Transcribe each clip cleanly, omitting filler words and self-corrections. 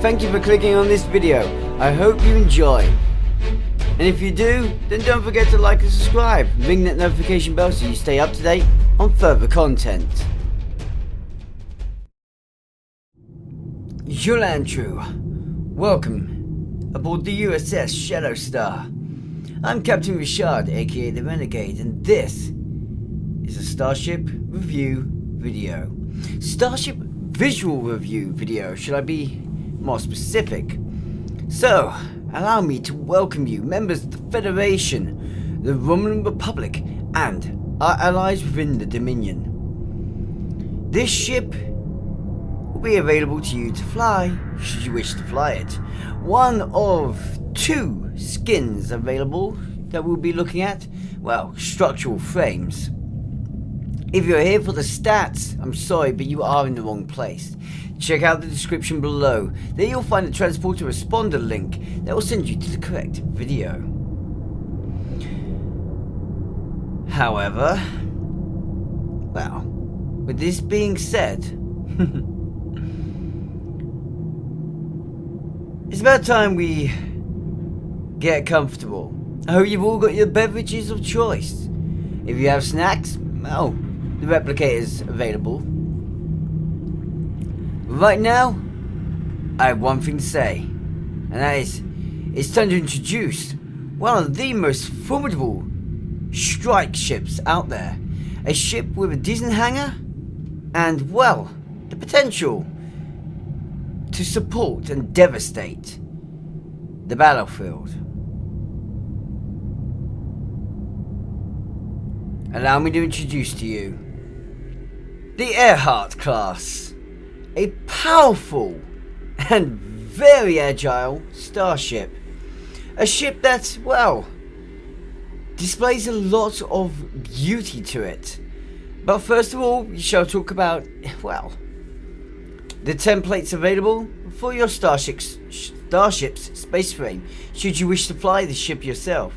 Thank you for clicking on this video. I hope you enjoy. And if you do, then don't forget to like and subscribe. Ring that notification bell so you stay up to date on further content. Yolantru, welcome aboard the USS Shadow Star. I'm Captain Ri'shad, aka the Renegade, and this is a Starship review video. Starship visual review video, should I be more specific? So, allow me to welcome you, members of the Federation, the Romulan Republic, and our allies within the Dominion. This ship will be available to you to fly, should you wish to fly it. One of two skins available that we'll be looking at, well, structural frames. If you're here for the stats, I'm sorry, but you are in the wrong place. Check out the description below. There you'll find a transporter responder link that will send you to the correct video. However, well, with this being said, it's about time we get comfortable. I hope you've all got your beverages of choice. If you have snacks, well, the replicator's available. Right now, I have one thing to say, and that is, it's time to introduce one of the most formidable strike ships out there. A ship with a decent hangar, and, well, the potential to support and devastate the battlefield. Allow me to introduce to you the Earhart Class, a powerful and very agile starship. A ship that, well, displays a lot of beauty to it. But first of all, we shall talk about, well, the templates available for your starship's space frame, should you wish to fly the ship yourself.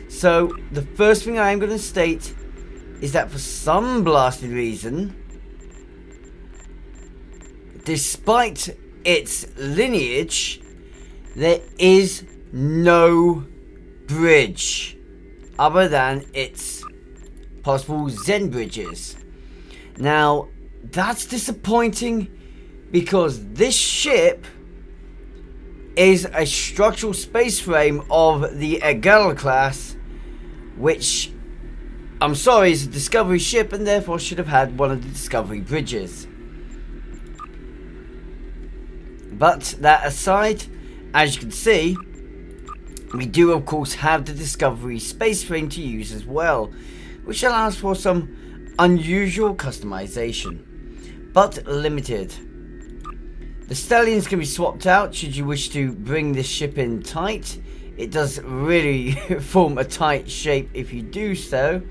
So, the first thing I am going to state is that for some blasted reason, despite its lineage, there is no bridge other than its possible Zen bridges. Now, that's disappointing because this ship is a structural space frame of the Earhart Class, which, I'm sorry, is a Discovery ship and therefore should have had one of the Discovery bridges. But that aside, as you can see, we do of course have the Discovery space frame to use as well, which allows for some unusual customization, but limited. The stallions can be swapped out should you wish to bring this ship in tight. It does really form a tight shape if you do so.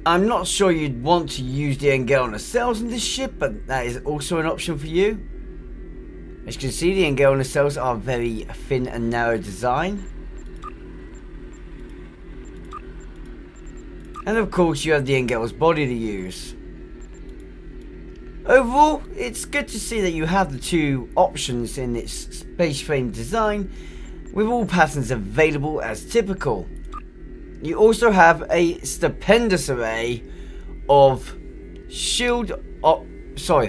I'm not sure you'd want to use the Engelner cells in this ship, but that is also an option for you. As you can see, the Engelner cells are very thin and narrow design. And of course you have the Engel's body to use. Overall, it's good to see that you have the two options in its space frame design, with all patterns available as typical. You also have a stupendous array of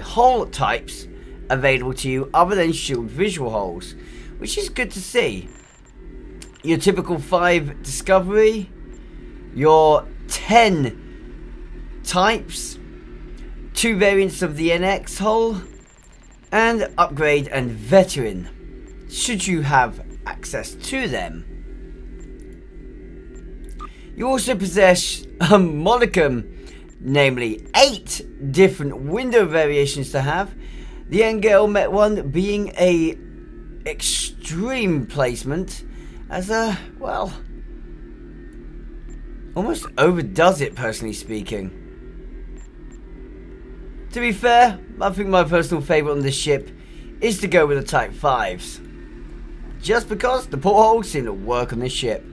hull types available to you other than shield visual hulls, which is good to see. Your typical 5 Discovery, your 10 types, 2 variants of the NX hull, and Upgrade and Veteran, should you have access to them. You also possess a modicum, namely 8 different window variations to have, the Engel Met one being a extreme placement, as a, well, almost overdoes it personally speaking. To be fair, I think my personal favourite on this ship is to go with the Type 5s. Just because the portholes seem to work on this ship.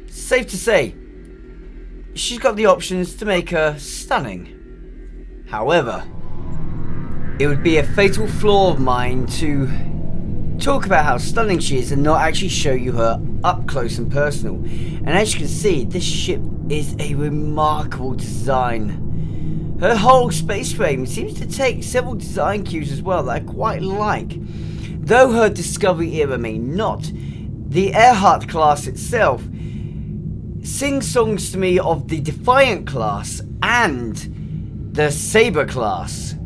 Safe to say, she's got the options to make her stunning. However, it would be a fatal flaw of mine to talk about how stunning she is and not actually show you her up close and personal. And as you can see, this ship is a remarkable design. Her whole space frame seems to take several design cues as well that I quite like. Though her Discovery era may not, the Earhart Class itself sings songs to me of the Defiant Class and the Saber Class.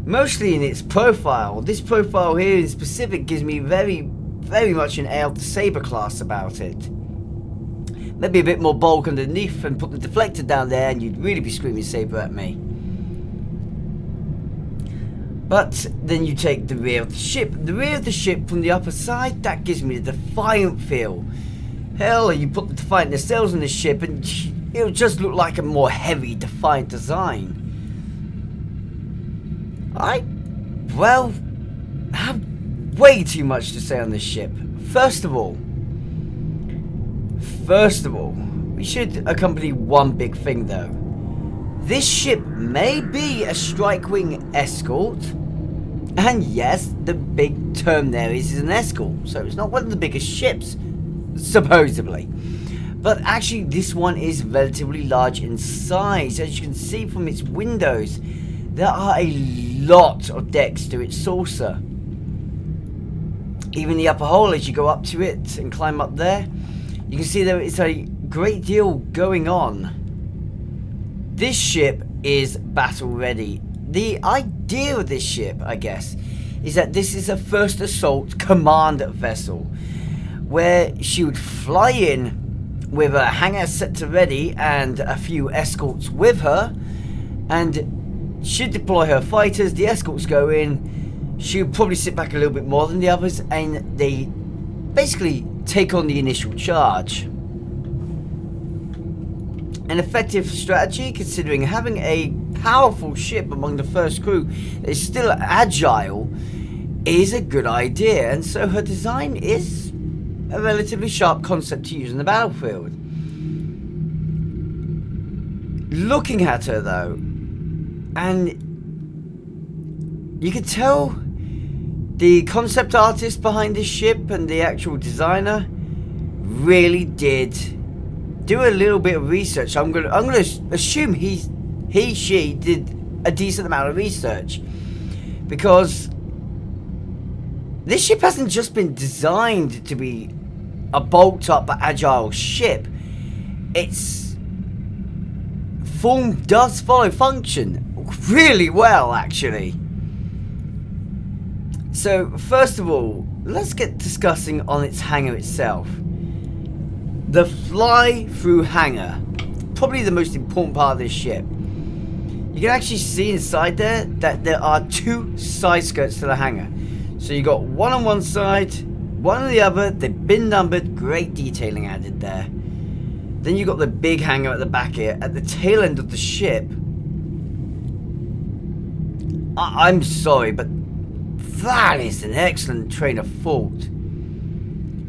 Mostly in its profile. This profile here in specific gives me very much an air of the Saber Class about it. Maybe a bit more bulk underneath and put the deflector down there and you'd really be screaming Saber at me. But then you take the rear of the ship. The rear of the ship from the upper side, that gives me the Defiant feel. Hell, you put the Defiant nacelles on the ship and it'll just look like a more heavy Defiant design. I have way too much to say on this ship. First of all, we should accompany one big thing though. This ship may be a strike wing escort, and yes, the big term there is an escort, so it's not one of the biggest ships, supposedly. But actually this one is relatively large in size. As you can see from its windows, there are a lot of decks to its saucer. Even the upper hull, as you go up to it and climb up there, you can see there is a great deal going on. This ship is battle ready. The idea of this ship, I guess, is that this is a first assault command vessel, where she would fly in with a hangar set to ready and a few escorts with her, and she'd deploy her fighters, the escorts go in, she would probably sit back a little bit more than the others, and they basically take on the initial charge. An effective strategy, considering having a powerful ship among the first crew that is still agile, is a good idea, and so her design is a relatively sharp concept to use in the battlefield. Looking at her though, and you could tell the concept artist behind this ship and the actual designer really did do a little bit of research. I'm gonna assume she did a decent amount of research, because this ship hasn't just been designed to be a bulked up but agile ship. Its form does follow function really well, actually. So first of all, let's get discussing on its hangar itself. The fly-through hangar, probably the most important part of this ship. You can actually see inside there that there are two side skirts to the hangar. So you got one on one side, one on the other. They've been numbered, great detailing added there. Then you got the big hangar at the back here, at the tail end of the ship. I'm sorry, but that is an excellent train of thought.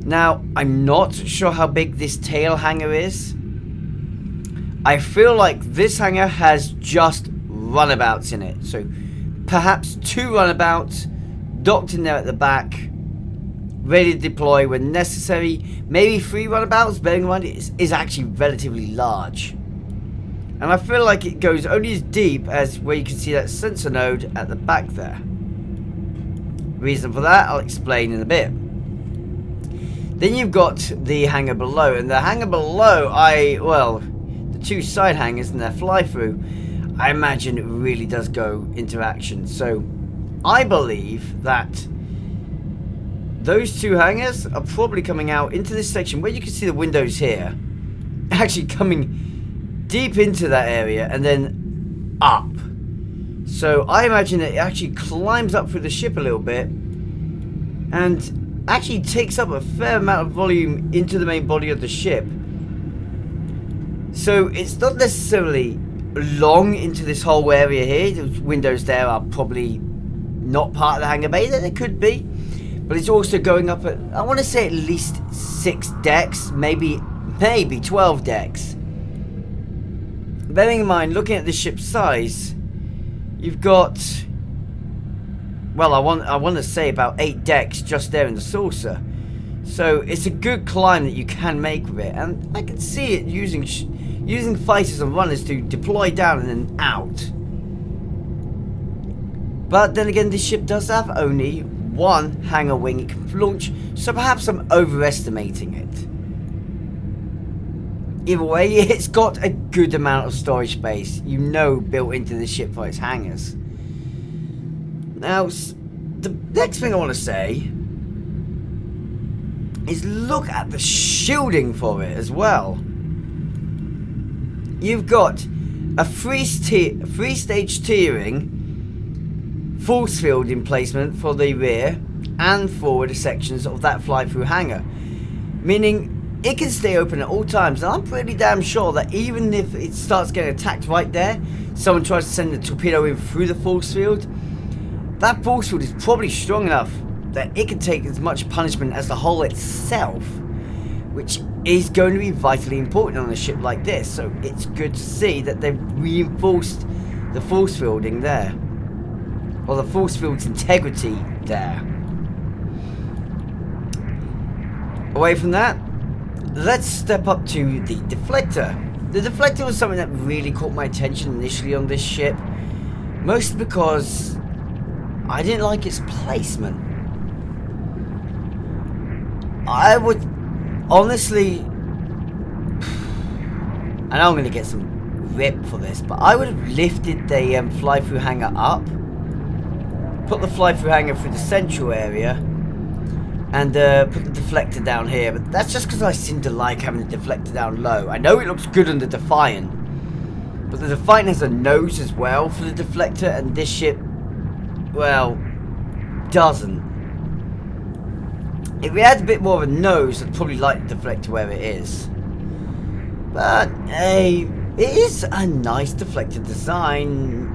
Now, I'm not sure how big this tail hangar is. I feel like this hangar has just runabouts in it. So perhaps two runabouts docked in there at the back, ready to deploy when necessary. Maybe three runabouts, bearing in mind it is actually relatively large. And I feel like it goes only as deep as where you can see that sensor node at the back there. Reason for that, I'll explain in a bit. Then you've got the hangar below, and the hangar below, the two side hangars and their fly-through, I imagine it really does go into action. So I believe that those two hangars are probably coming out into this section where you can see the windows here, actually coming deep into that area and then up. So I imagine it actually climbs up through the ship a little bit and actually takes up a fair amount of volume into the main body of the ship. So it's not necessarily long into this whole area here. Those windows there are probably not part of the hangar bay. They could be, but it's also going up at, I want to say, at least 6 decks, maybe 12 decks. bearing in mind, looking at the ship's size, you've got, well, I want to say about 8 decks just there in the saucer. So it's a good climb that you can make with it, and I can see it using fighters and runners to deploy down and then out. But then again, this ship does have only one hangar wing it can launch, so perhaps I'm overestimating it. Either way, it's got a good amount of storage space, you know, built into the ship for its hangars. Now, the next thing I want to say is look at the shielding for it as well. You've got a three-stage tiering force field emplacement for the rear and forward sections of that fly-through hangar, meaning it can stay open at all times. And I'm pretty damn sure that even if it starts getting attacked right there, someone tries to send a torpedo in through the force field, that force field is probably strong enough that it can take as much punishment as the hull itself, which is going to be vitally important on a ship like this. So it's good to see that they've reinforced the force fielding there, or the force field's integrity there. Away from that, let's step up to the deflector. The deflector was something that really caught my attention initially on this ship, mostly because I didn't like its placement. I would honestly, I know I'm going to get some rip for this, but I would have lifted the fly-through hangar up, put the fly-through hangar through the central area, and put the deflector down here. But that's just because I seem to like having the deflector down low. I know it looks good on the Defiant, but the Defiant has a nose as well for the deflector, and this ship, well, doesn't. If we had a bit more of a nose, I'd probably like the deflector where it is. But, hey, it is a nice deflector design-ish.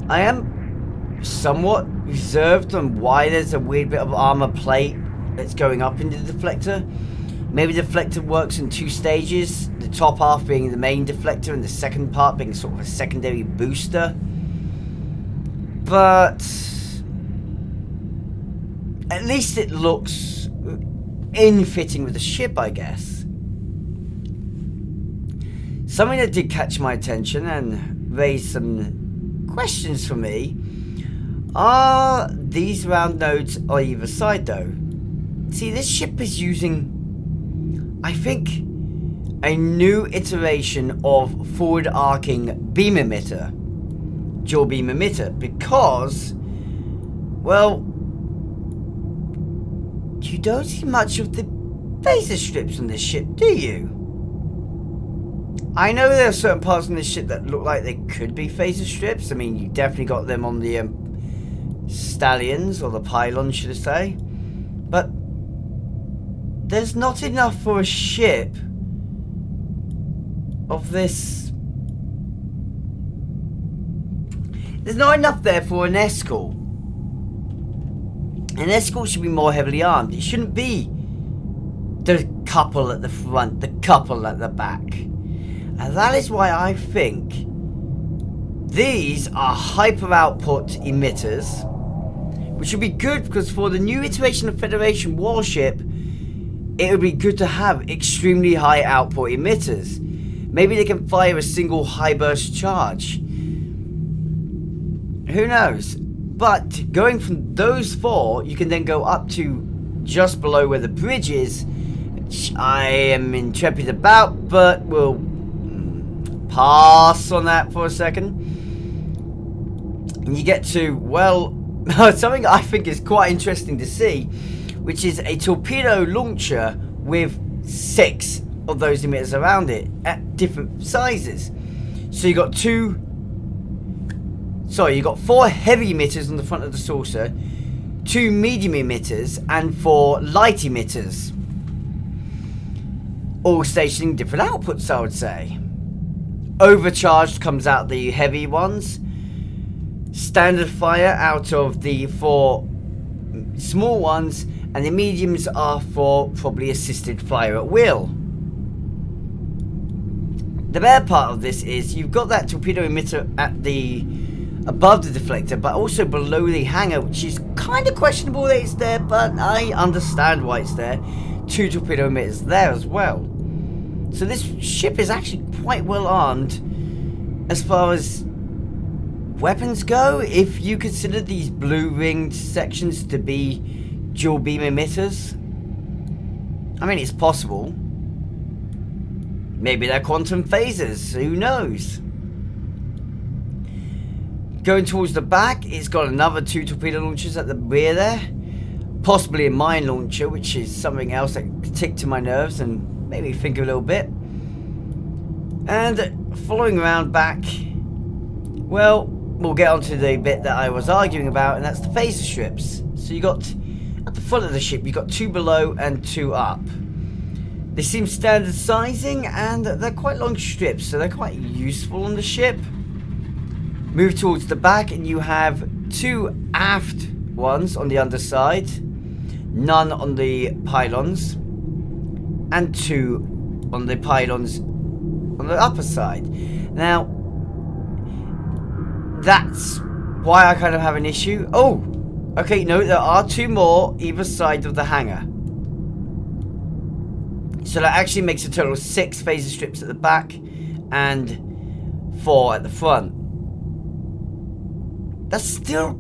I am somewhat reserved on why there's a weird bit of armor plate that's going up into the deflector. Maybe the deflector works in 2 stages, the top half being the main deflector and the second part being sort of a secondary booster. But at least it looks in fitting with the ship, I guess. Something that did catch my attention and raise some questions for me are these round nodes on either side though. See, this ship is using, I think, a new iteration of forward arcing beam emitter, dual beam emitter, because, well, you don't see much of the phaser strips on this ship, do you? I know there are certain parts on this ship that look like they could be phaser strips. I mean, you definitely got them on the stallions, or the pylons, should I say. But there's not enough for a ship of this. There's not enough there for an Escort. An Escort should be more heavily armed. It shouldn't be the couple at the front, the couple at the back. And that is why I think these are hyper output emitters, which would be good because for the new iteration of Federation warship, it would be good to have extremely high output emitters. Maybe they can fire a single high burst charge. Who knows? But going from those 4, you can then go up to just below where the bridge is, which I am intrepid about, but we'll pass on that for a second. And you get to, well, something I think is quite interesting to see, which is a torpedo launcher with 6 of those emitters around it at different sizes. So you got 4 heavy emitters on the front of the saucer, 2 medium emitters, and 4 light emitters, all stationing different outputs, I would say. Overcharged comes out the heavy ones, standard fire out of the 4 small ones, and the mediums are for probably assisted fire at will. the bad part of this is you've got that torpedo emitter at the above the deflector, but also below the hangar, which is kind of questionable that it's there, but I understand why it's there. 2 torpedo emitters there as well. So this ship is actually quite well armed as far as weapons go, if you consider these blue ringed sections to be dual beam emitters. I mean, it's possible. Maybe they're quantum phasers, who knows? Going towards the back, it's got another 2 torpedo launchers at the rear there. Possibly a mine launcher, which is something else that ticked to my nerves and made me think a little bit. And following around back, well, we'll get onto the bit that I was arguing about, and that's the phaser strips. So you got, at the front of the ship, you've got 2 below and 2 up. They seem standard sizing, and they're quite long strips, so they're quite useful on the ship. Move towards the back, and you have 2 aft ones on the underside, none on the pylons, and 2 on the pylons on the upper side. Now, that's why I kind of have an issue. Oh, okay, no, there are 2 more either side of the hangar. So that actually makes a total of 6 phaser strips at the back and 4 at the front. That's still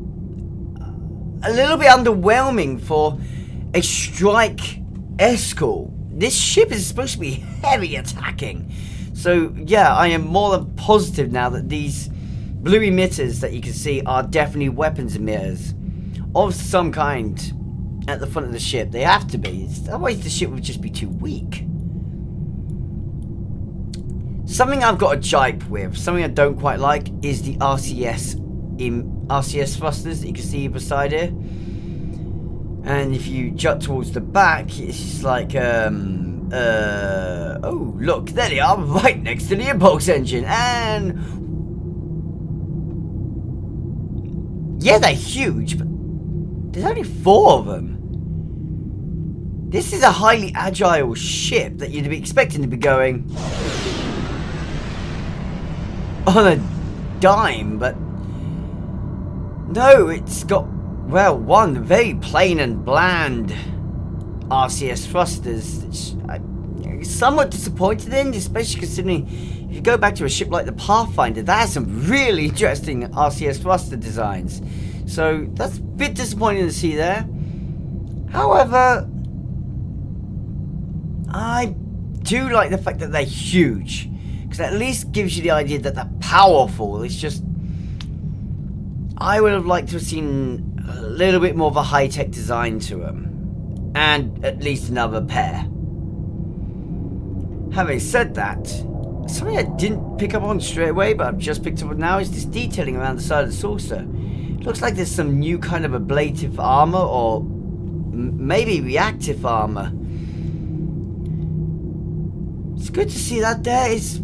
a little bit underwhelming for a strike escort. This ship is supposed to be heavy attacking. So yeah, I am more than positive now that these blue emitters that you can see are definitely weapons emitters of some kind at the front of the ship. They have to be, otherwise the ship would just be too weak. Something I've got a jibe with, something I don't quite like, is the RCS thrusters that you can see beside here. And if you jut towards the back, it's just like oh look, there they are, right next to the impulse engine. And yeah, they're huge, but there's only 4 of them. This is a highly agile ship that you'd be expecting to be going on a dime, but no, it's got, well, one very plain and bland RCS thrusters, which I'm somewhat disappointed in, especially considering if you go back to a ship like the Pathfinder, that has some really interesting RCS thruster designs. So that's a bit disappointing to see there. However, I do like the fact that they're huge, because at least gives you the idea that they're powerful. It's just, I would have liked to have seen a little bit more of a high-tech design to them, and at least another pair. Having said that, something I didn't pick up on straight away, but I've just picked up on now, is this detailing around the side of the saucer. It looks like there's some new kind of ablative armor, or maybe reactive armor. It's good to see that there. It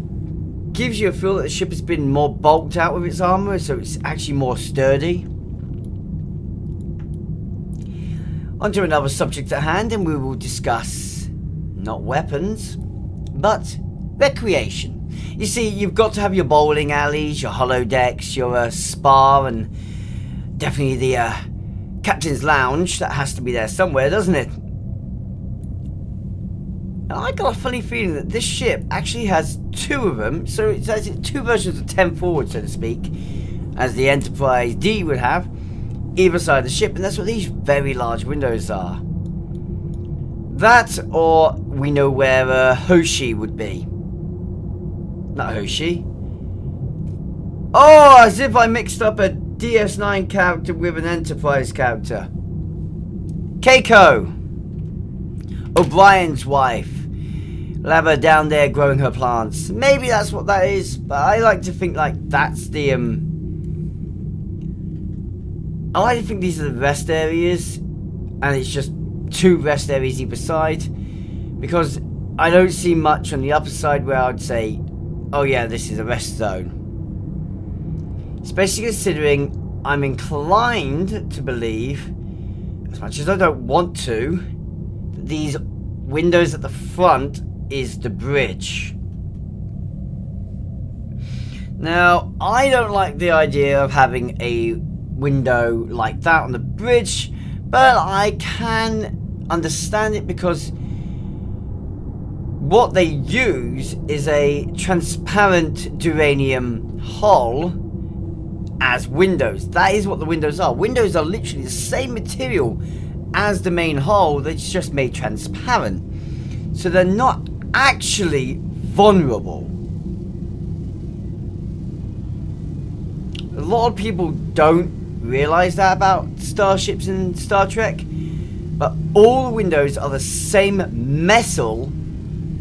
gives you a feel that the ship has been more bulked out with its armor, so it's actually more sturdy. Onto another subject at hand, and we will discuss not weapons, but recreation. You see, you've got to have your bowling alleys, your holodecks, your spa, and definitely the captain's lounge. That has to be there somewhere, doesn't it? And I got a funny feeling that this ship actually has 2 of them, so it's actually 2 versions of 10 forward, so to speak, as the Enterprise D would have, either side of the ship, and that's what these very large windows are. That, or we know where Hoshi would be. Not Hoshi. Oh, as if I mixed up a DS9 character with an Enterprise character. Keiko, O'Brien's wife. We'll have her down there growing her plants. Maybe that's what that is, but I like to think like that's the I like to think these are the rest areas, and it's just 2 rest areas either side, because I don't see much on the upper side where I'd say, oh yeah, this is a rest zone. Especially considering I'm inclined to believe, as much as I don't want to, that these windows at the front is the bridge. Now, I don't like the idea of having a window like that on the bridge, but I can understand it because what they use is a transparent duranium hull as windows. That is what the windows are. Windows are literally the same material as the main hull, they're just made transparent. So they're not actually vulnerable. A lot of people don't realize that about starships in Star Trek, but all the windows are the same metal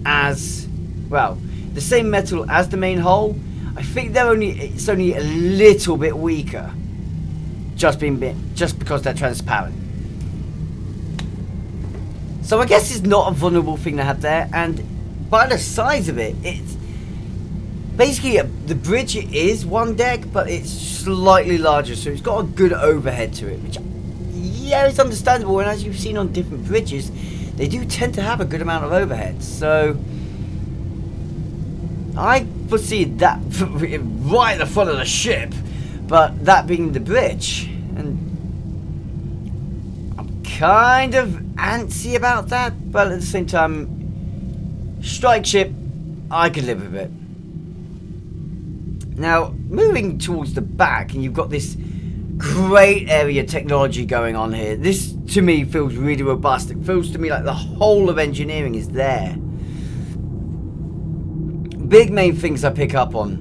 as, well, the same metal as the main hull. I think it's only a little bit weaker, just because they're transparent. So I guess it's not a vulnerable thing to have there, and by the size of it, it's basically the bridge is one deck, but it's slightly larger, so it's got a good overhead to it, which, yeah, it's understandable. And as you've seen on different bridges, they do tend to have a good amount of overhead. So I foresee that right at the front of the ship, but that being the bridge, and I'm kind of antsy about that, but at the same time, strike ship, I could live with it. Now, moving towards the back, and you've got this great area technology going on here. This, to me, feels really robust. It feels to me like the whole of engineering is there. Big main things I pick up on.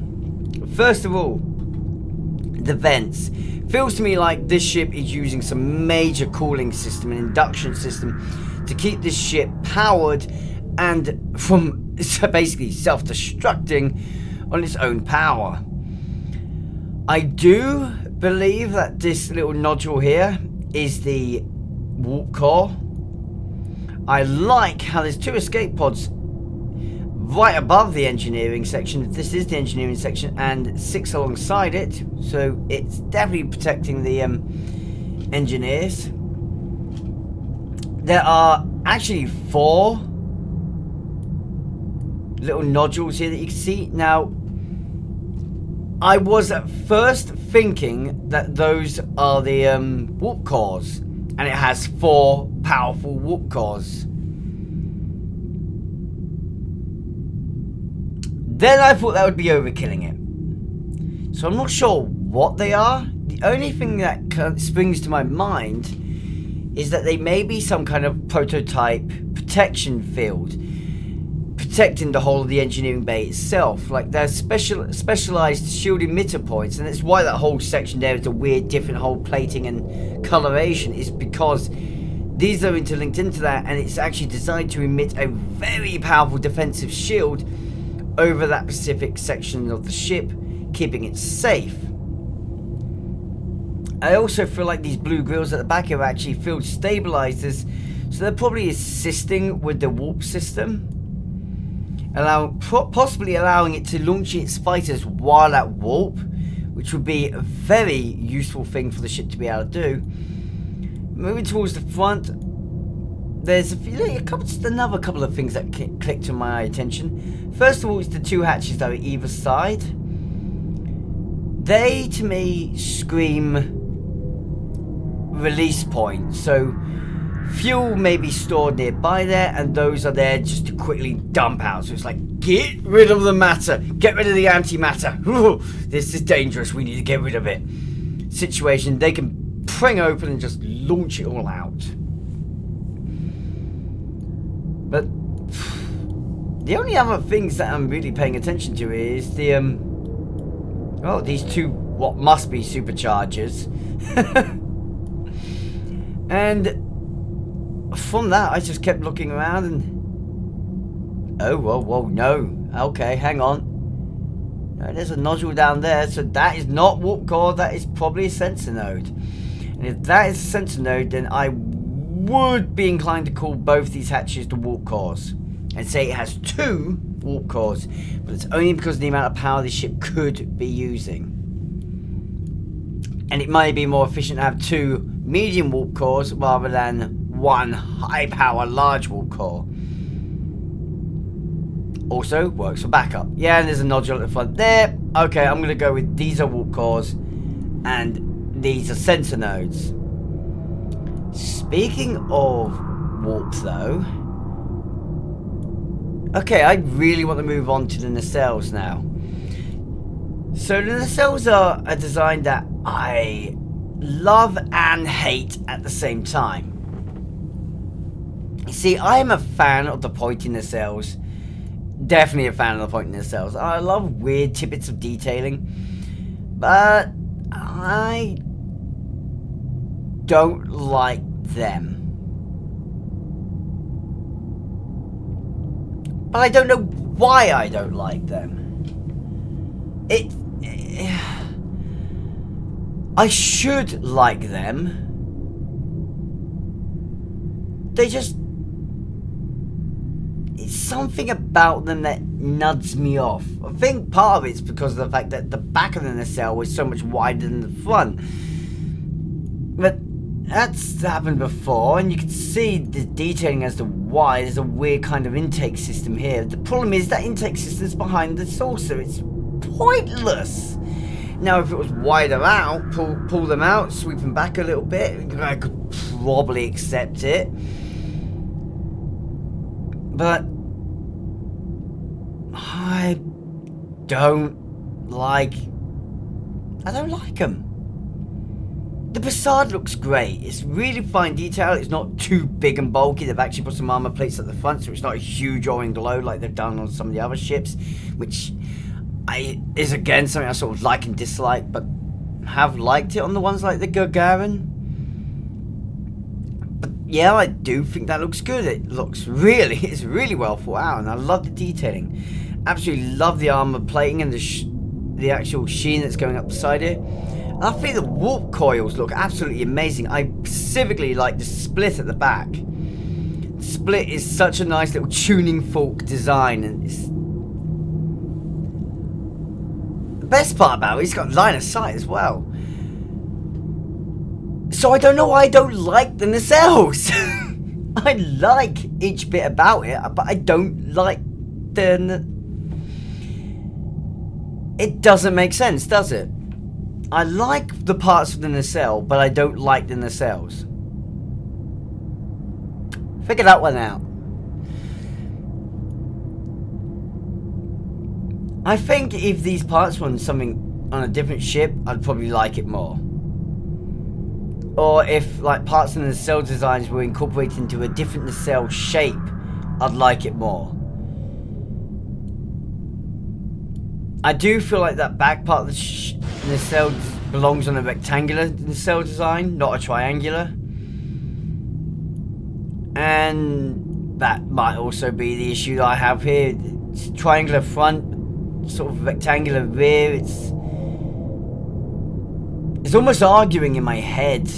First of all, the vents. Feels to me like this ship is using some major cooling system, an induction system, to keep this ship powered and from basically self-destructing on its own power. I do believe that this little nodule here is the warp core. I like how there's 2 escape pods right above the engineering section. This is the engineering section, and 6 alongside it, so it's definitely protecting the engineers. There are actually 4 little nodules here that you can see. Now, I was at first thinking that those are the warp cores, and it has 4 powerful warp cores. Then I thought that would be overkilling it. So I'm not sure what they are. The only thing that springs to my mind is that they may be some kind of prototype protection field, protecting the whole of the engineering bay itself. Like, they're specialized shield emitter points, and that's why that whole section there is a weird different whole plating and coloration, is because these are interlinked into that, and it's actually designed to emit a very powerful defensive shield over that specific section of the ship, keeping it safe. I also feel like these blue grills at the back are actually field stabilizers, so they're probably assisting with the warp system, possibly allowing it to launch its fighters while at warp, which would be a very useful thing for the ship to be able to do. Moving towards the front, there's just another couple of things that clicked to my attention. First of all, it's the 2 hatches that are either side. They, to me, scream release point. So fuel may be stored nearby there, and those are there just to quickly dump out. So it's like, get rid of the matter, get rid of the antimatter. Ooh, this is dangerous, we need to get rid of it. Situation, they can pring open and just launch it all out. But the only other things that I'm really paying attention to is the these 2 what must be superchargers. And from that, I just kept looking around and... Oh, whoa, no. Okay, hang on. No, there's a nodule down there, so that is not warp core, that is probably a sensor node. And if that is a sensor node, then I would be inclined to call both these hatches the warp cores. And say it has 2 warp cores, but it's only because of the amount of power this ship could be using. And it might be more efficient to have 2 medium warp cores rather than 1 high power large warp core. also works for backup. Yeah, and there's a nodule at the front there. Okay, I'm going to go with these are warp cores and these are sensor nodes. Speaking of warp though, okay, I really want to move on to the nacelles now. So the nacelles are a design that I love and hate at the same time. You see, I am a fan of the pointy nacelles. Definitely a fan of the pointy nacelles. I love weird tidbits of detailing, but I don't like them. But I don't know why I don't like them. I should like them. They just... It's something about them that nuds me off. I think part of it's because of the fact that the back of the nacelle was so much wider than the front. But that's happened before, and you can see the detailing as to why. There's a weird kind of intake system here. The problem is that intake system is behind the saucer. It's pointless. Now, if it was wider out, pull them out, sweep them back a little bit, I could probably accept it. But I don't like them. The facade looks great. It's really fine detail. It's not too big and bulky. They've actually put some armor plates at the front, so it's not a huge orange glow like they've done on some of the other ships, which is again something I sort of like and dislike, but have liked it on the ones like the Gagarin. But yeah, I do think that looks good. It's really well thought out, and I love the detailing. Absolutely love the armor plating and the actual sheen that's going up the side here. And I think the warp coils look absolutely amazing. I specifically like the split at the back. The split is such a nice little tuning fork design, and it's the best part about it, it's got line of sight as well. So I don't know why I don't like the nacelles. I like each bit about it, but I don't like it doesn't make sense, does it? I like the parts of the nacelle, but I don't like the nacelles. Figure that one out. I think if these parts were on something on a different ship, I'd probably like it more. Or if like parts of the nacelle designs were incorporated into a different nacelle shape, I'd like it more. I do feel like that back part of the nacelle belongs on a rectangular nacelle design, not a triangular. And that might also be the issue that I have here. It's triangular front, sort of rectangular rear. It's almost arguing in my head.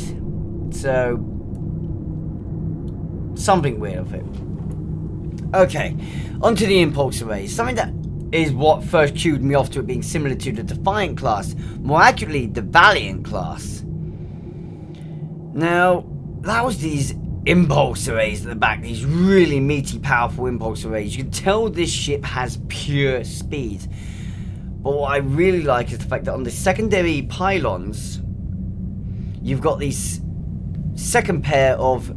So something weird of it. Okay, onto the impulse arrays. Something that is what first cued me off to it being similar to the Defiant class, more accurately the Valiant class. Now, that was these impulse arrays at the back, these really meaty, powerful impulse arrays. You can tell this ship has pure speed. But what I really like is the fact that on the secondary pylons, you've got these second pair of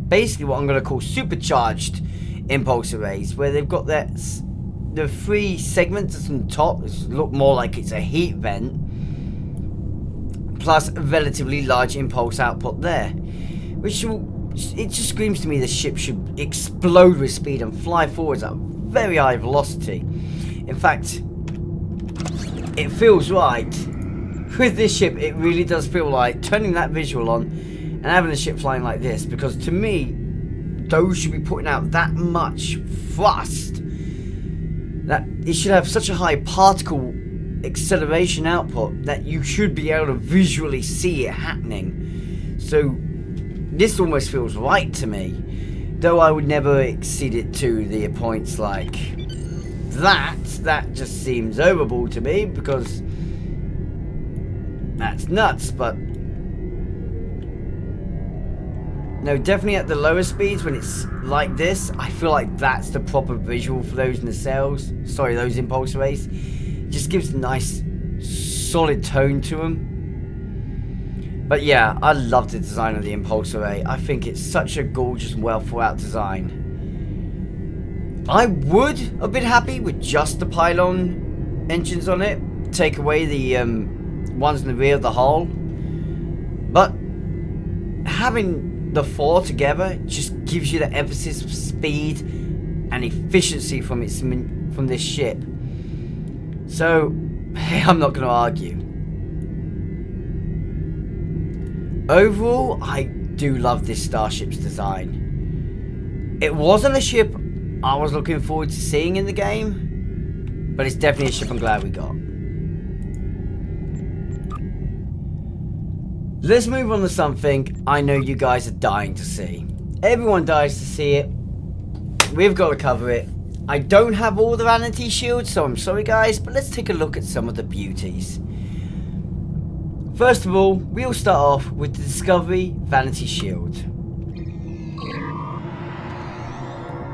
basically what I'm going to call supercharged impulse arrays, where they've got the three segments on the top look more like it's a heat vent, plus a relatively large impulse output there, which it just screams to me the ship should explode with speed and fly forwards at a very high velocity. In fact, it feels right. With this ship, it really does feel like turning that visual on and having the ship flying like this, because to me, those should be putting out that much thrust that it should have such a high particle acceleration output that you should be able to visually see it happening. So this almost feels right to me, though I would never exceed it to the points like that just seems overboard to me, because that's nuts. But No, definitely at the lower speeds when it's like this, I feel like that's the proper visual for those nacelles. Sorry, those impulse rays. Just gives a nice solid tone to them. But yeah, I love the design of the impulse array. I think it's such a gorgeous and well thought out design. I would have been happy with just the pylon engines on it. Take away the ones in the rear of the hull. But having the four together just gives you the emphasis of speed and efficiency from this ship. So, I'm not going to argue. Overall, I do love this Starship's design. It wasn't a ship I was looking forward to seeing in the game, but it's definitely a ship I'm glad we got. Let's move on to something I know you guys are dying to see. Everyone dies to see it. We've got to cover it. I don't have all the Vanity shields, so I'm sorry guys, but let's take a look at some of the beauties. First of all, we'll start off with the Discovery Vanity shield.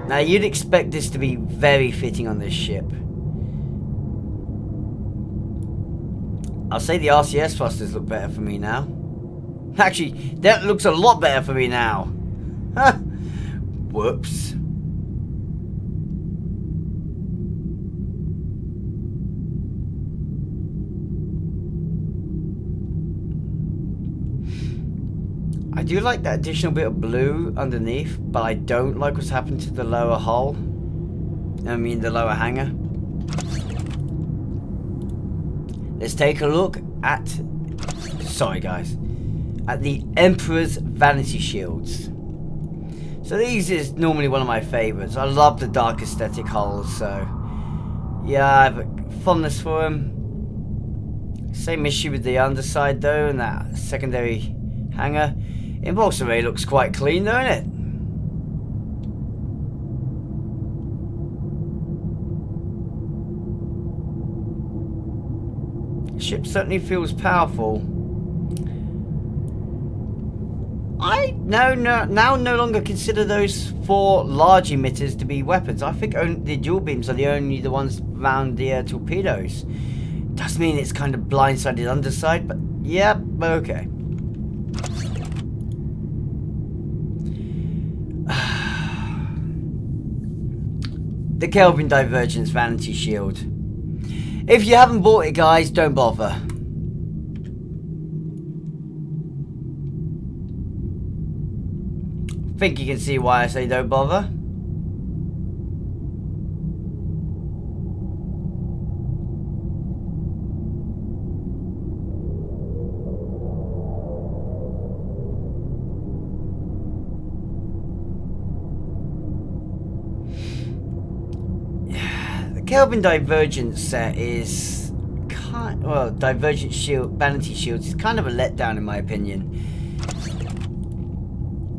Now you'd expect this to be very fitting on this ship. I'll say the Rcs Thrusters look better for me now. Actually, that looks a lot better for me now. Whoops. I do like that additional bit of blue underneath, but I don't like what's happened to the lower hull. I mean the lower hangar. Let's take a look at... Sorry guys. At the Emperor's Vanity shields. So these is normally one of my favourites. I love the dark aesthetic hulls, so... Yeah, I have a fondness for them. Same issue with the underside though, and that secondary hangar. Impulse array looks quite clean though, isn't it? The ship certainly feels powerful. I now no longer consider those four large emitters to be weapons. I think only the dual beams are the only ones around the torpedoes. Does mean it's kind of blindsided underside, but yeah, okay. The Kelvin Divergence Vanity shield. If you haven't bought it guys, don't bother. Think you can see why I say don't bother. The Kelvin Divergence set is Divergent shield, Vanity shields is kind of a letdown in my opinion.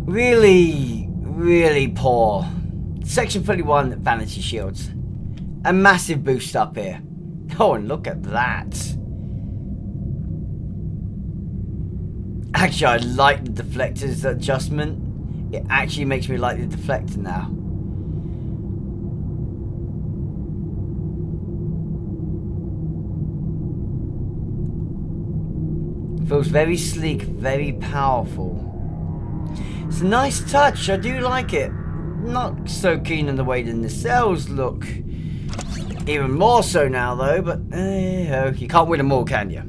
Really, really poor. Section 31 Vanity shields. A massive boost up here. Oh, and look at that. Actually, I like the deflector's adjustment. It actually makes me like the deflector now. Feels very sleek, very powerful. It's a nice touch, I do like it. Not so keen on the way the nacelles look. Even more so now though, but you can't win them all, can you?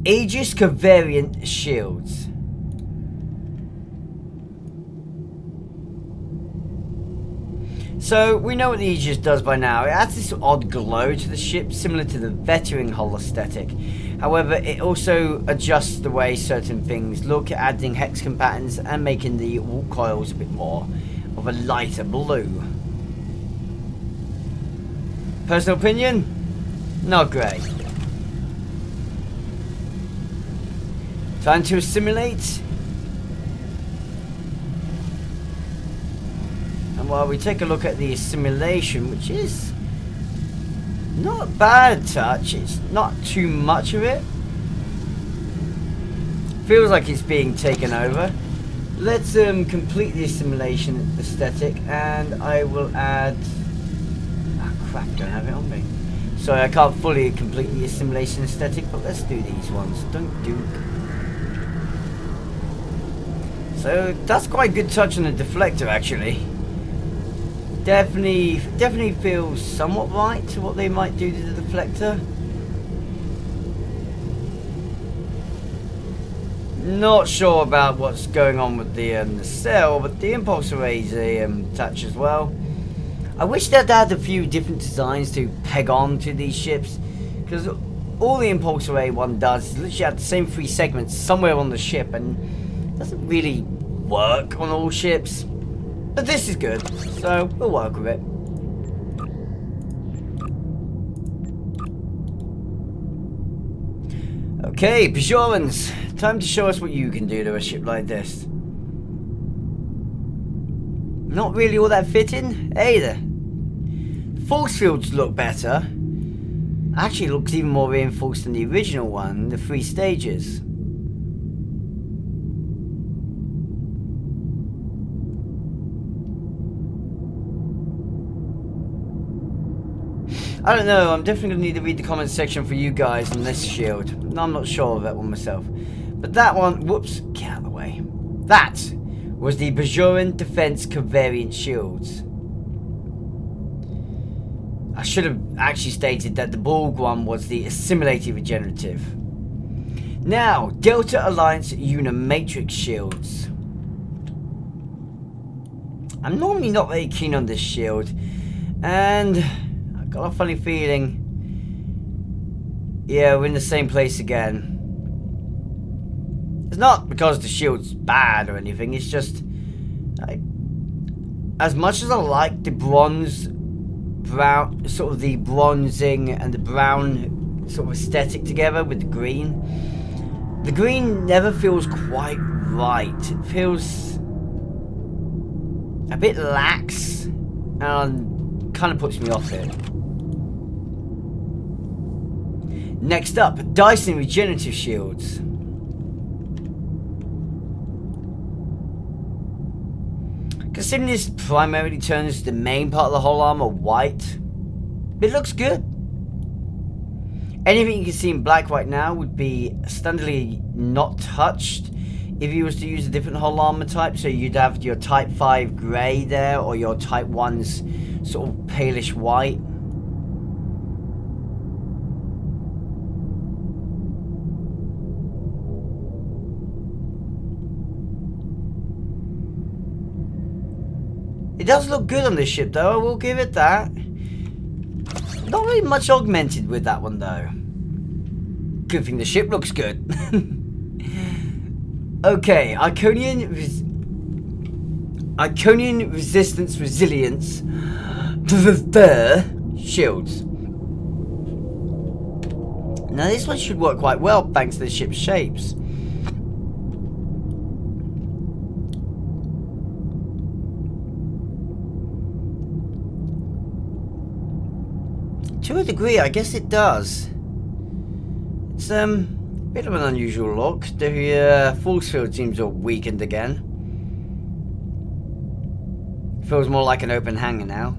Aegis Caverian shields. So, we know what the Aegis does by now. It adds this odd glow to the ship, similar to the veteran hull aesthetic. However, it also adjusts the way certain things look, adding hexagon patterns and making the warp coils a bit more of a lighter blue. Personal opinion? Not great. Time to assimilate. And while we take a look at the assimilation, which is not a bad touch, it's not too much of it. Feels like it's being taken over. Let's complete the assimilation aesthetic, and I will add... Ah, crap, don't have it on me. Sorry, I can't fully complete the assimilation aesthetic, but let's do these ones. Don't do... So, that's quite a good touch on the deflector, actually. Definitely feels somewhat right to what they might do to the deflector. Not sure about what's going on with the cell, but the impulse array is a touch as well. I wish they'd had a few different designs to peg on to these ships, because all the impulse array one does is literally have the same 3 segments somewhere on the ship, and it doesn't really work on all ships. But this is good, so we'll work with it. Okay, Bajorans, time to show us what you can do to a ship like this. Not really all that fitting, either. Force fields look better. Actually, it looks even more reinforced than the original one, the 3 stages. I don't know, I'm definitely going to need to read the comments section for you guys on this shield. I'm not sure of that one myself. But that one, whoops, get out of the way. That was the Bajoran Defense Covariant Shields. I should have actually stated that the Borg one was the Assimilated Regenerative. Now, Delta Alliance Unimatrix Shields. I'm normally not very keen on this shield, and I've got a funny feeling, yeah, we're in the same place again. It's not because the shield's bad or anything, it's just, as much as I like the bronze, brown, sort of the bronzing and the brown sort of aesthetic together with the green never feels quite right. It feels a bit lax and kind of puts me off it. Next up, Dyson Regenerative Shields. Considering this primarily turns the main part of the whole armor white, it looks good. Anything you can see in black right now would be standardly not touched if you was to use a different whole armor type. So you'd have your Type 5 grey there, or your Type 1's sort of palish white. It does look good on this ship though, I will give it that. Not really much augmented with that one though. Good thing the ship looks good. Okay, Iconian Resistance Resilience Shields. Now this one should work quite well thanks to the ship's shapes. To a degree, I guess it does. It's a bit of an unusual look. The force field seems all weakened again. Feels more like an open hangar now.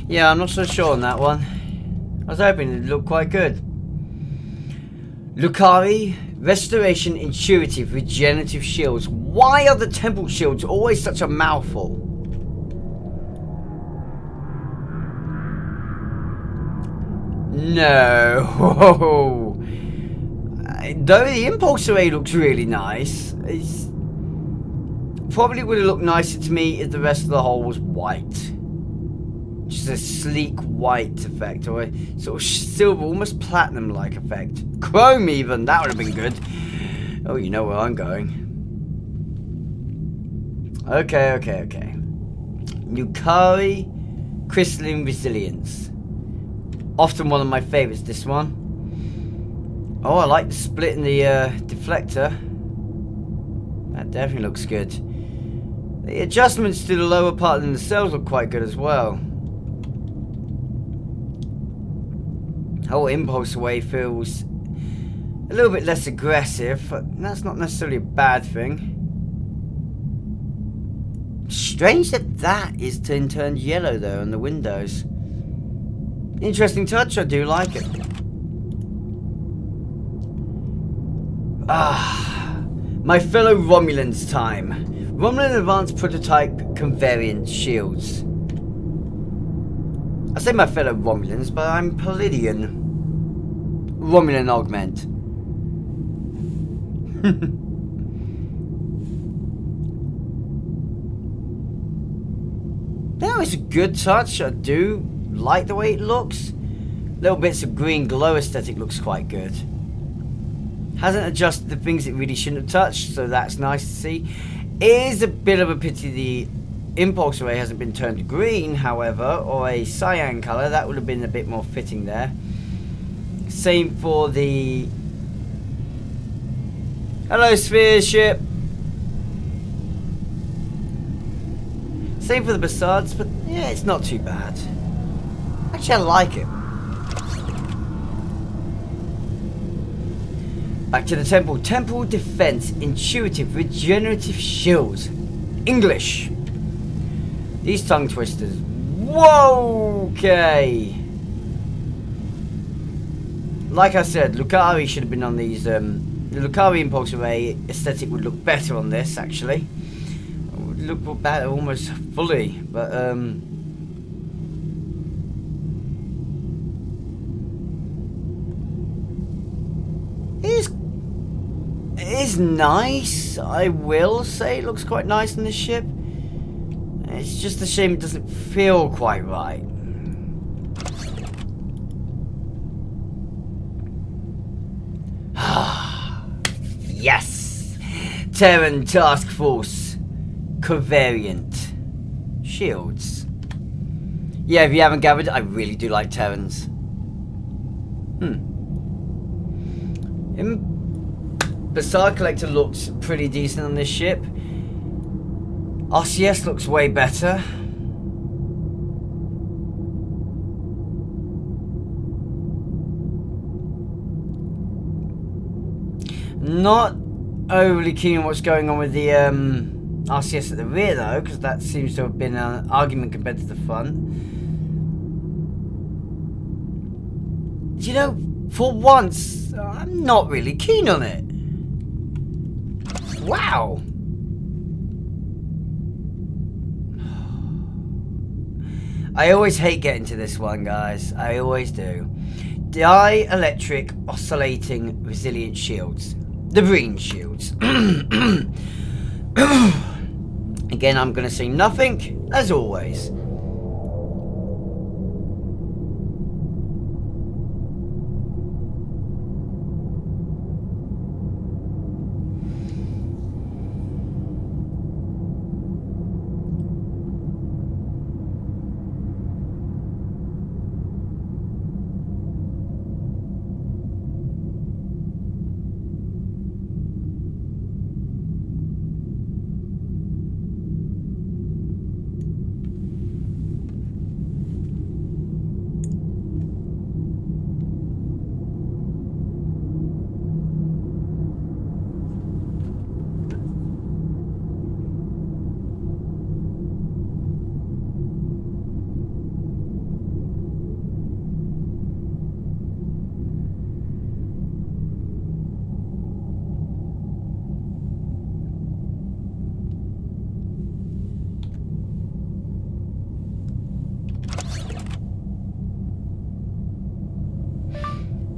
Yeah, I'm not so sure on that one. I was hoping it'd look quite good. Lucari Restoration Intuitive Regenerative Shields. Why are the temple shields always such a mouthful? No. Though the impulse array looks really nice, it's probably would have looked nicer to me if the rest of the hull was white. Just a sleek white effect, or a sort of silver, almost platinum-like effect. Chrome even, that would have been good. Oh, you know where I'm going. Okay. Lucari Crystalline Resilience. Often one of my favourites, this one. Oh, I like the split in the deflector. That definitely looks good. The adjustments to the lower part of the cells look quite good as well. whole impulse away feels a little bit less aggressive, but that's not necessarily a bad thing. Strange that that is turned yellow though on the windows. Interesting touch, I do like it. My fellow Romulans time. Romulan Advanced Prototype Convariant Shields. I say my fellow Romulans, but I'm Palladian. Romulan Augment. That was a good touch. I do like the way it looks. Little bits of green glow aesthetic looks quite good. Hasn't adjusted the things it really shouldn't have touched, so that's nice to see. It is a bit of a pity the impulse array hasn't been turned green, however, or a cyan colour. That would have been a bit more fitting there. Same for the... Hello, sphere ship. Same for the facades, but yeah, it's not too bad. Actually, I like it. Back to the temple. Temple defense, intuitive, regenerative shields. English. These tongue twisters. Whoa, okay. Like I said, Lucari should have been on these. The Lucari impulse array aesthetic would look better on this, actually. It would look better almost fully, but it is nice, I will say. It looks quite nice on this ship. It's just a shame it doesn't feel quite right. Yes! Terran Task Force Covariant Shields. Yeah, if you haven't gathered, I really do like Terrans. Bazaar Collector looks pretty decent on this ship. RCS looks way better. Not overly keen on what's going on with the RCS at the rear though, because that seems to have been an argument compared to the front. You know, for once, I'm not really keen on it. Wow! I always hate getting to this one, guys. I always do. Dielectric oscillating resilient shields. The green shields. Again, I'm going to say nothing, as always.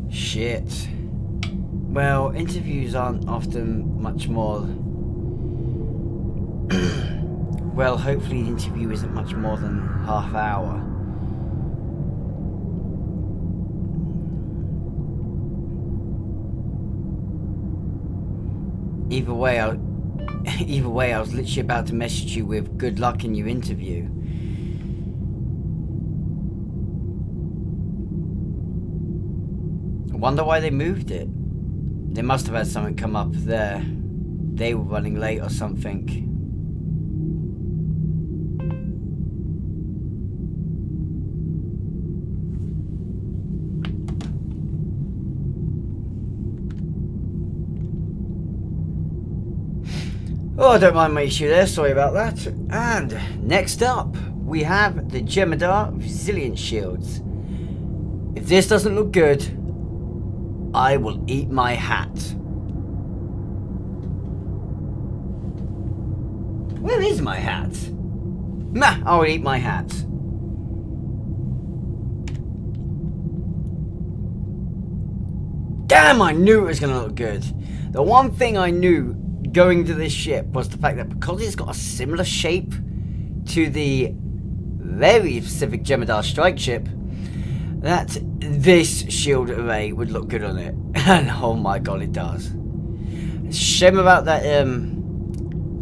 Shit. Well, interviews aren't often much more... well, hopefully the interview isn't much more than half hour. Either way, I was literally about to message you with good luck in your interview. I wonder why they moved it. They must have had something come up there. They were running late or something. Oh, I don't mind my issue there, sorry about that. And next up, we have the Adhara Resilience Shields. If this doesn't look good, I will eat my hat. Where is my hat? Nah, I'll eat my hat. Damn, I knew it was going to look good. The one thing I knew going to this ship was the fact that because it's got a similar shape to the very specific Adhara strike ship, that this shield array would look good on it. And oh my god, it does. Shame about that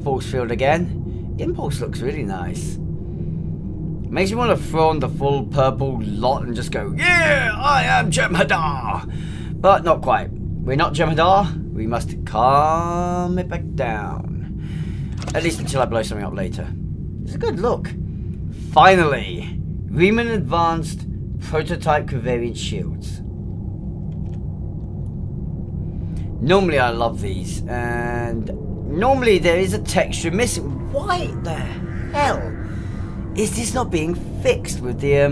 force field again. The impulse looks really nice. Makes me want to throw on the full purple lot and just go, yeah, I am Adhara. But not quite. We're not Adhara. We must calm it back down. At least until I blow something up later. It's a good look. Finally, Riemann Advanced Prototype Covariant Shields. Normally I love these, and normally there is a texture missing. Why the hell is this not being fixed with the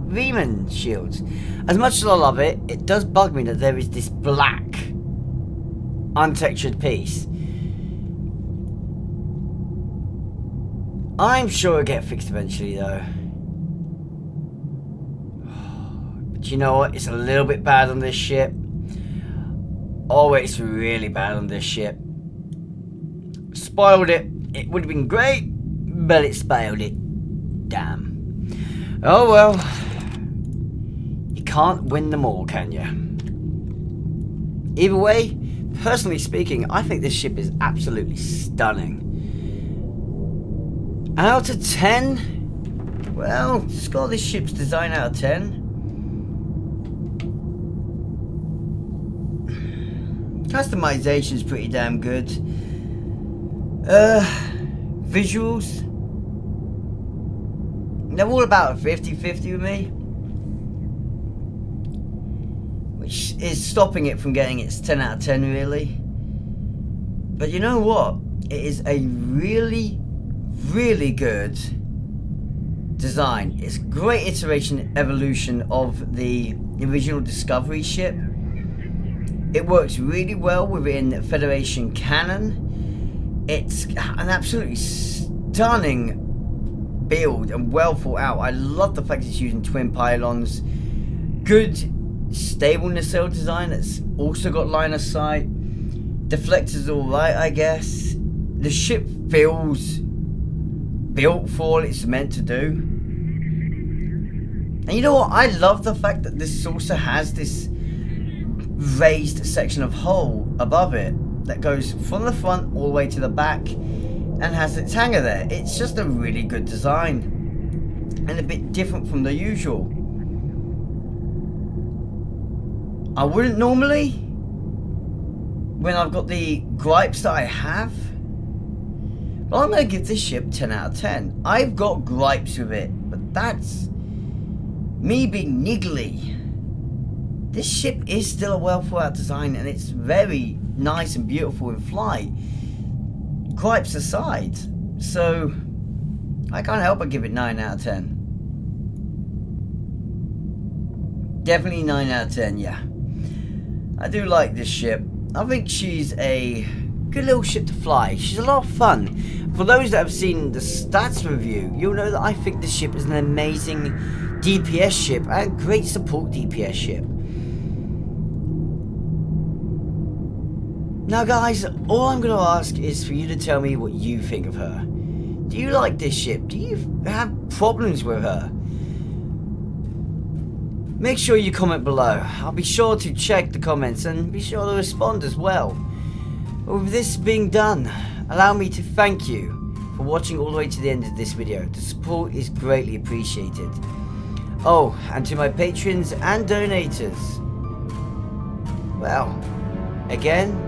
Riemann shields? As much as I love it, it does bug me that there is this black untextured piece. I'm sure it'll get fixed eventually though. But you know what? It's a little bit bad on this ship. Oh, it's really bad on this ship. Spoiled it. It would have been great, but it spoiled it. Damn. Oh well. You can't win them all, can you? Either way, personally speaking, I think this ship is absolutely stunning. Out of 10? Well, score this ship's design out of 10. Customization's pretty damn good. Visuals, they're all about 50-50 with me, which is stopping it from getting its 10 out of 10 really. But you know what? It is a really good design. It's a great iteration, evolution of the original Discovery ship. It works really well within Federation canon. It's an absolutely stunning build and well thought out. I love the fact it's using twin pylons. Good stable nacelle design that's also got line of sight. Deflector's alright, I guess. The ship feels built for what it's meant to do. And you know what? I love the fact that this also has this raised section of hull above it that goes from the front all the way to the back and has its hangar there. It's just a really good design and a bit different from the usual. I wouldn't normally, when I've got the gripes that I have, but I'm going to give this ship 10 out of 10. I've got gripes with it, but that's me being niggly. This ship is still a well thought out design and it's very nice and beautiful in flight, gripes aside, so I can't help but give it 9 out of 10. Definitely 9 out of 10, yeah. I do like this ship. I think she's a good little ship to fly. She's a lot of fun. For those that have seen the stats review, you'll know that I think this ship is an amazing DPS ship and great support DPS ship. Now guys, all I'm going to ask is for you to tell me what you think of her. Do you like this ship? Do you have problems with her? Make sure you comment below. I'll be sure to check the comments and be sure to respond as well. But with this being done, allow me to thank you for watching all the way to the end of this video. The support is greatly appreciated. Oh, and to my patrons and donators, well, again,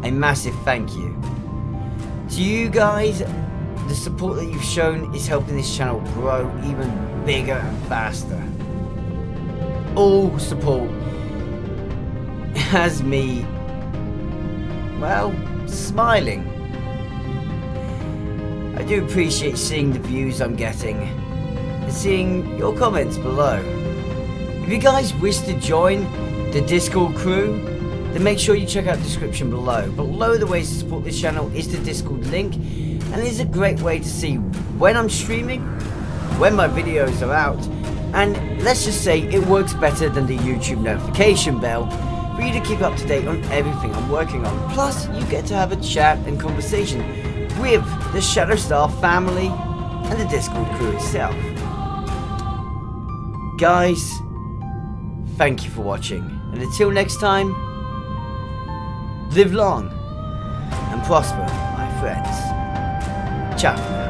a massive thank you. To you guys, the support that you've shown is helping this channel grow even bigger and faster. All support has me, well, smiling. I do appreciate seeing the views I'm getting and seeing your comments below. If you guys wish to join the Discord crew, then make sure you check out the description below. Below the ways to support this channel is the Discord link, and it is a great way to see when I'm streaming, when my videos are out, and let's just say it works better than the YouTube notification bell for you to keep up to date on everything I'm working on. Plus, you get to have a chat and conversation with the Shadowstar family and the Discord crew itself. Guys, thank you for watching, and until next time, live long and prosper, my friends. Ciao.